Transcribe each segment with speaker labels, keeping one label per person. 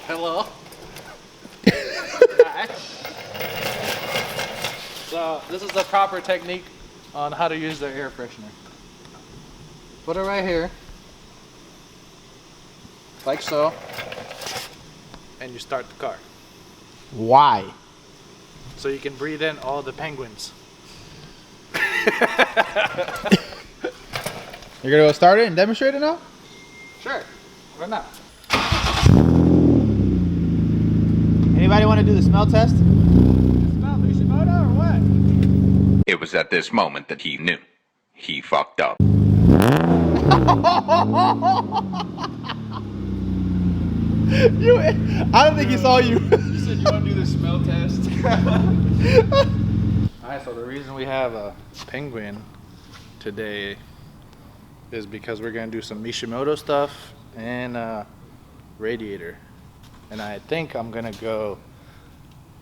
Speaker 1: Hello. Hi. So this is the proper technique on how to use the air freshener. Put it right here, like so, and you start the car.
Speaker 2: Why?
Speaker 1: So you can breathe in all the penguins.
Speaker 2: You're gonna go start it and demonstrate it now?
Speaker 1: Sure, why not?
Speaker 2: Anybody want to do the smell test?
Speaker 1: Smell Mishimoto or what?
Speaker 3: It was at this moment that he knew. He fucked up.
Speaker 2: I don't think he saw you.
Speaker 1: You said you want to do the smell test. Alright, so the reason we have a penguin today is because we're going to do some Mishimoto stuff and radiator. And I think I'm going to go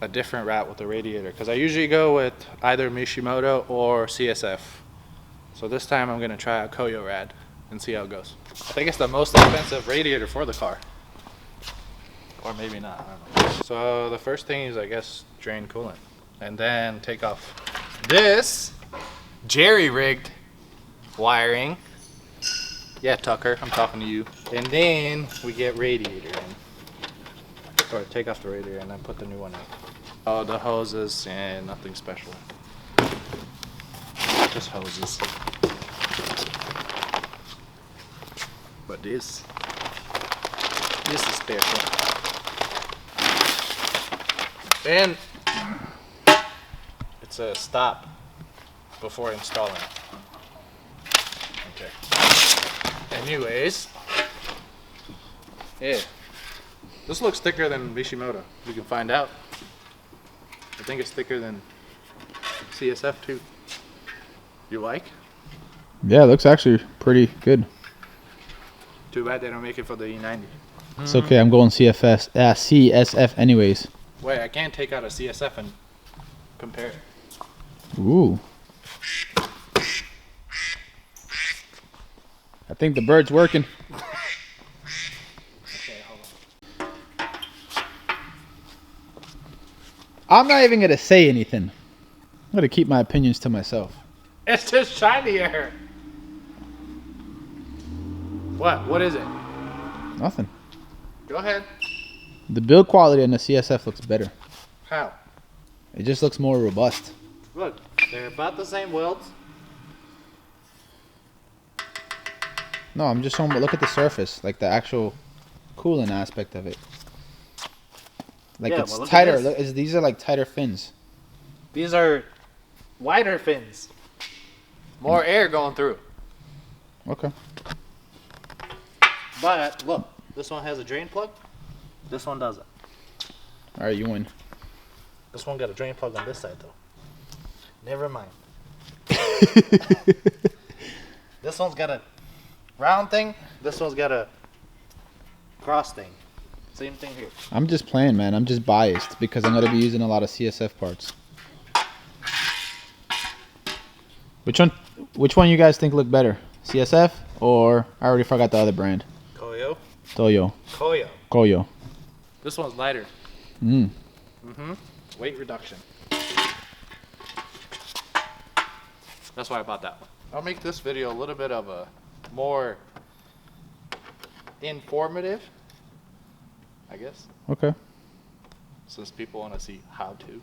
Speaker 1: a different route with the radiator because I usually go with either Mishimoto or CSF. So this time I'm going to try a Koyo Rad and see how it goes. I think it's the most expensive radiator for the car. Or maybe not, I don't know. So the first thing is, I guess, drain coolant. And then take off this jerry-rigged wiring. Yeah, Tucker, I'm talking to you. And then we get radiator in. Or take off the radiator and then put the new one in. Oh, the hoses and nothing special. Just hoses. But this is special. And it says stop before installing. Okay. Anyways, yeah. This looks thicker than Mishimoto. You can find out. I think it's thicker than CSF too. You like?
Speaker 2: Yeah, it looks actually pretty good.
Speaker 1: Too bad they don't make it for the E90.
Speaker 2: It's okay, I'm going CSF anyways.
Speaker 1: Wait, I can't take out a CSF and compare.
Speaker 2: Ooh. I think the bird's working.
Speaker 1: Okay, hold on.
Speaker 2: I'm not even gonna say anything. I'm gonna keep my opinions to myself.
Speaker 1: It's just shinier. What? What is it?
Speaker 2: Nothing.
Speaker 1: Go ahead.
Speaker 2: The build quality on the CSF looks better.
Speaker 1: How?
Speaker 2: It just looks more robust.
Speaker 1: Look, they're about the same welds.
Speaker 2: No, I'm just showing, but look at the surface, like the actual cooling aspect of it. Like
Speaker 1: Yeah,
Speaker 2: it's
Speaker 1: well, look at
Speaker 2: tighter.
Speaker 1: this.
Speaker 2: These are like tighter fins.
Speaker 1: These are wider fins. More air going through.
Speaker 2: Okay.
Speaker 1: But look, this one has a drain plug. This one doesn't.
Speaker 2: All right, you win.
Speaker 1: This one got a drain plug on this side though. Never mind. This one's got a round thing. This one's got a cross thing. Same thing here.
Speaker 2: I'm just playing, man. I'm just biased because I'm gonna be using a lot of CSF parts. Which one you guys think look better? CSF or I already forgot the other brand.
Speaker 1: Koyo.
Speaker 2: Toyo.
Speaker 1: Koyo.
Speaker 2: Koyo.
Speaker 1: This one's lighter.
Speaker 2: Mm.
Speaker 1: Weight reduction. That's why I bought that one. I'll make this video a little bit of a more informative, I guess,
Speaker 2: Okay.
Speaker 1: since people want to see how to.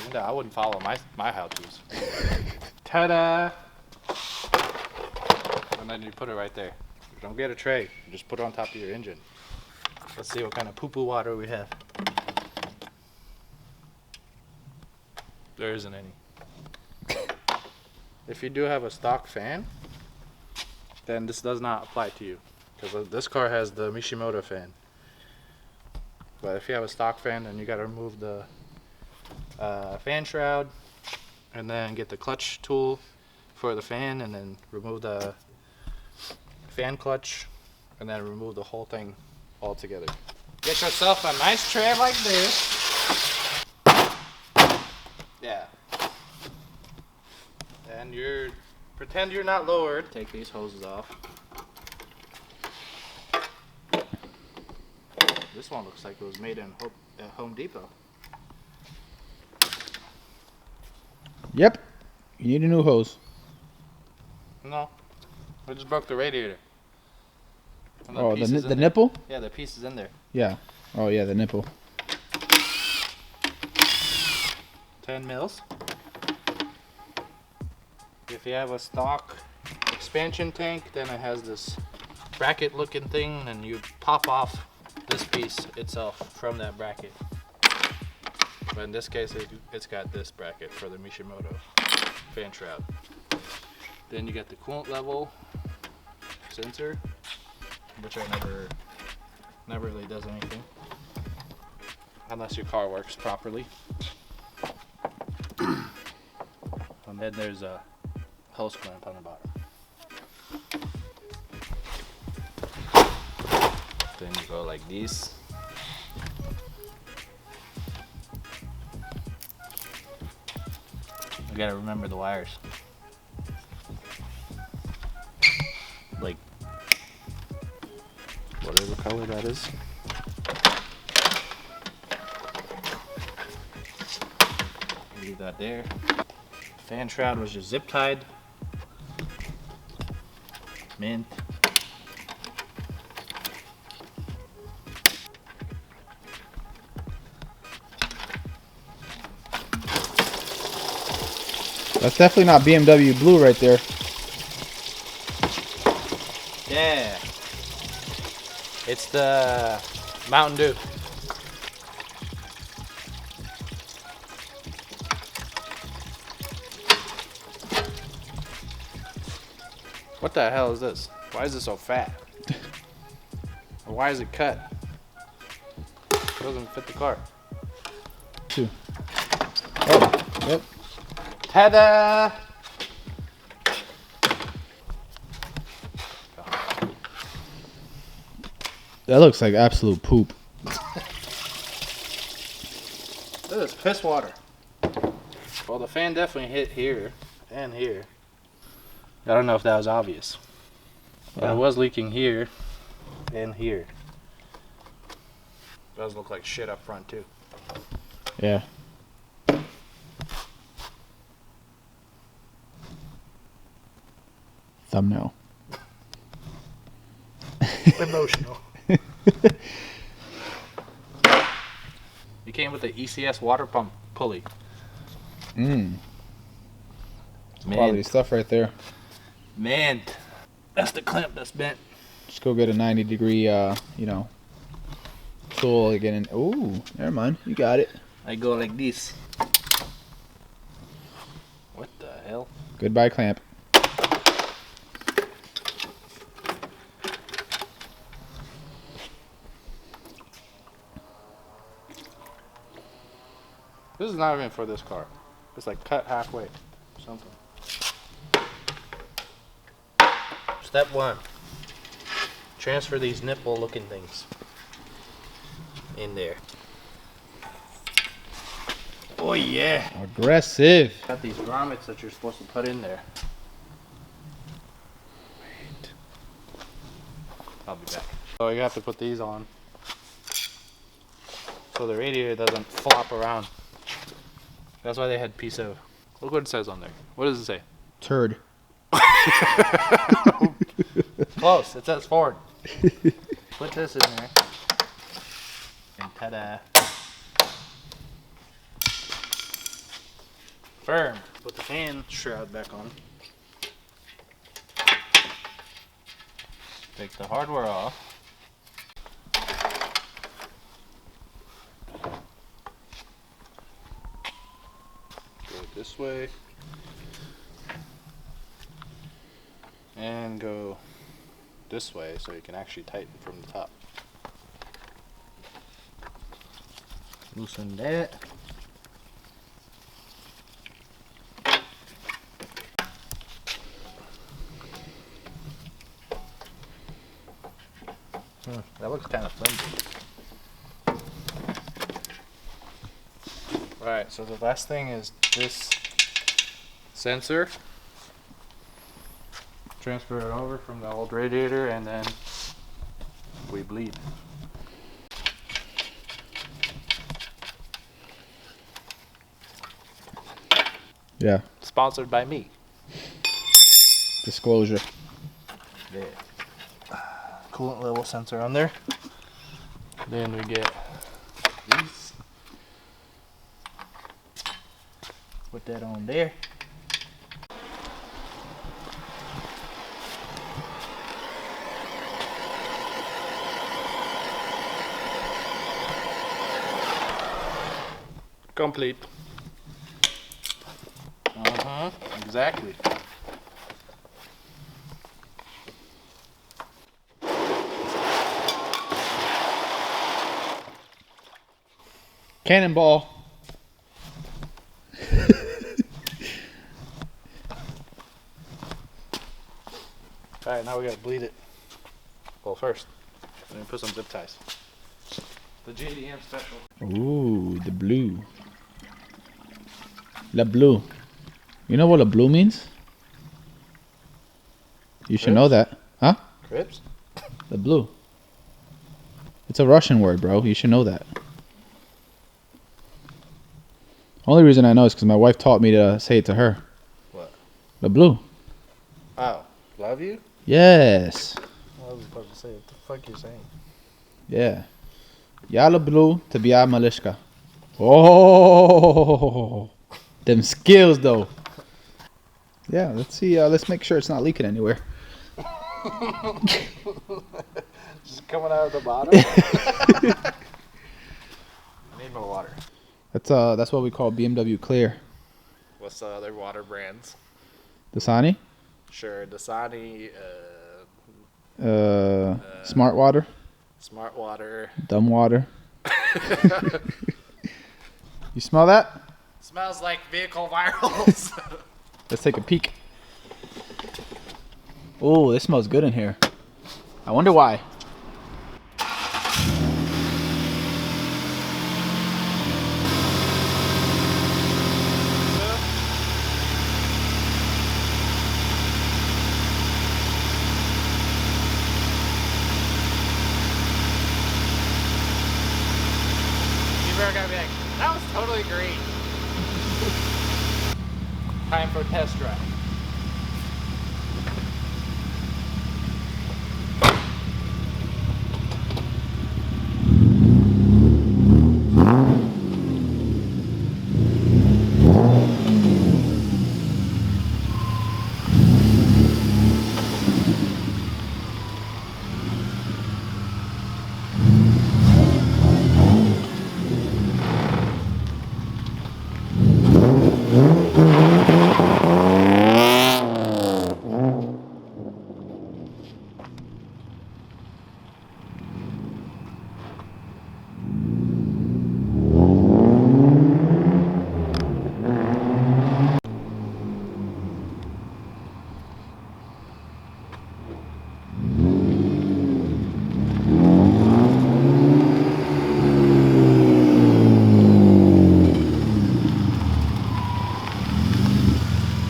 Speaker 1: Even though I wouldn't follow my how-tos. Ta-da! And then you put it right there. You don't get a tray. You just put it on top of your engine. Let's see what kind of poo-poo water we have. There isn't any. If you do have a stock fan, then this does not apply to you. Because this car has the Mishimoto fan. But if you have a stock fan, then you got to remove the fan shroud and then get the clutch tool for the fan and then remove the fan clutch and then remove the whole thing all together. Get yourself a nice tray like this. Yeah. And pretend you're not lowered. Take these hoses off. This one looks like it was made in Home Depot.
Speaker 2: Yep. You need a new hose.
Speaker 1: No, I just broke the radiator. And
Speaker 2: Oh,
Speaker 1: pieces
Speaker 2: the
Speaker 1: in there.
Speaker 2: nipple?
Speaker 1: Yeah, the piece is in there.
Speaker 2: Yeah. Oh, yeah, the nipple.
Speaker 1: 10 mils. If you have a stock expansion tank, then it has this bracket looking thing, and you pop off this piece itself from that bracket. But in this case, it's got this bracket for the Mishimoto fan shroud. Then you got the coolant level sensor, which I never really does anything unless your car works properly. And then there's a hose clamp on the bottom. Then you go like this. You gotta remember the wires. Like whatever color that is. Leave that there. Fan shroud was just zip tied. Mint.
Speaker 2: That's definitely not BMW blue right there.
Speaker 1: Yeah. It's the Mountain Dew. What the hell is this? Why is it so fat? Or why is it cut? It doesn't fit the car.
Speaker 2: Two. Oh, yep.
Speaker 1: Ta-da!
Speaker 2: That looks like absolute poop.
Speaker 1: This is piss water. Well, the fan definitely hit here and here. I don't know if that was obvious. But
Speaker 2: Yeah.
Speaker 1: it was leaking here and here. Does look like shit up front too.
Speaker 2: Yeah. Thumbnail.
Speaker 1: Emotional. It came with the ECS water pump pulley.
Speaker 2: Mmm.
Speaker 1: Man.
Speaker 2: Quality stuff right there.
Speaker 1: Man, that's the clamp that's bent.
Speaker 2: Just go get a 90-degree, tool again. Ooh, never mind. You got it.
Speaker 1: I go like this. What the hell?
Speaker 2: Goodbye, clamp.
Speaker 1: This is not even for this car. It's like cut halfway. Something. Step 1. Transfer these nipple looking things in there. Oh yeah.
Speaker 2: Aggressive.
Speaker 1: Got these grommets that you're supposed to put in there. Wait. I'll be back. So you have to put these on so the radiator doesn't flop around. That's why they had piece of. Look what it says on there. What does it say?
Speaker 2: Turd.
Speaker 1: Close. It says Ford. Put this in there. And ta-da. Firm. Put the fan shroud back on. Take the hardware off. Go this way. And go this way so you can actually tighten from the top. Loosen that. That looks kind of flimsy. Alright, so the last thing is this sensor. Transfer it over from the old radiator and then we bleed.
Speaker 2: Yeah.
Speaker 1: Sponsored by me.
Speaker 2: Disclosure.
Speaker 1: Yeah. Coolant level sensor on there. Then we get these. Put that on there. Complete. Exactly.
Speaker 2: Cannonball.
Speaker 1: Alright, now we gotta bleed it. Well, first, let me put some zip ties. The JDM special.
Speaker 2: Ooh, the blue. La blue. You know what la blue means? You should know that. Huh?
Speaker 1: Cribs?
Speaker 2: The blue. It's a Russian word, bro. You should know that. Only reason I know is because my wife taught me to say it to her.
Speaker 1: What?
Speaker 2: The blue.
Speaker 1: Oh, love you?
Speaker 2: Yes.
Speaker 1: I was about to say, what the fuck you saying?
Speaker 2: Yeah. Ya la blue to be a malishka. Oh, them skills though. Yeah, let's see. Let's make sure it's not leaking anywhere.
Speaker 1: Just coming out of the bottom? I need more water.
Speaker 2: That's what we call BMW Clear.
Speaker 1: What's the other water brands?
Speaker 2: Dasani.
Speaker 1: Sure, Dasani,
Speaker 2: Smart water.
Speaker 1: Smart Water.
Speaker 2: Dumb water. You smell that?
Speaker 1: Smells like vehicle virals.
Speaker 2: Let's take a peek. Oh, this smells good in here. I wonder why.
Speaker 1: People are gonna be like, that was totally great. Time for test drive.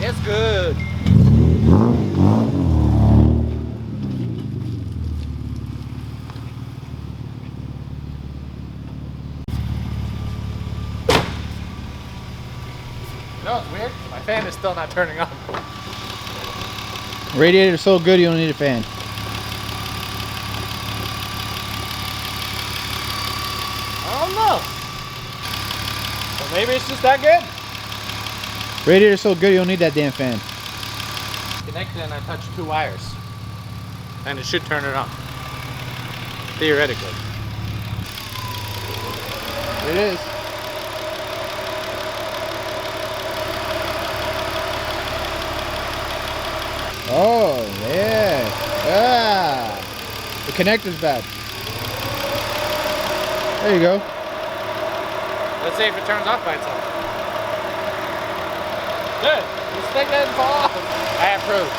Speaker 1: It's good. You know what's weird? My fan is still not turning on.
Speaker 2: Radiator's so good you don't need a fan.
Speaker 1: I don't know. Well, maybe it's just that good.
Speaker 2: Radiator's so good you don't need that damn fan.
Speaker 1: Connected and I touched two wires. And it should turn it on. Theoretically.
Speaker 2: It is. Oh, yeah. Ah. The connector's bad. There you go.
Speaker 1: Let's see if it turns off by itself. Good. This thing didn't fall off. I approve.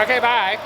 Speaker 1: Okay, bye.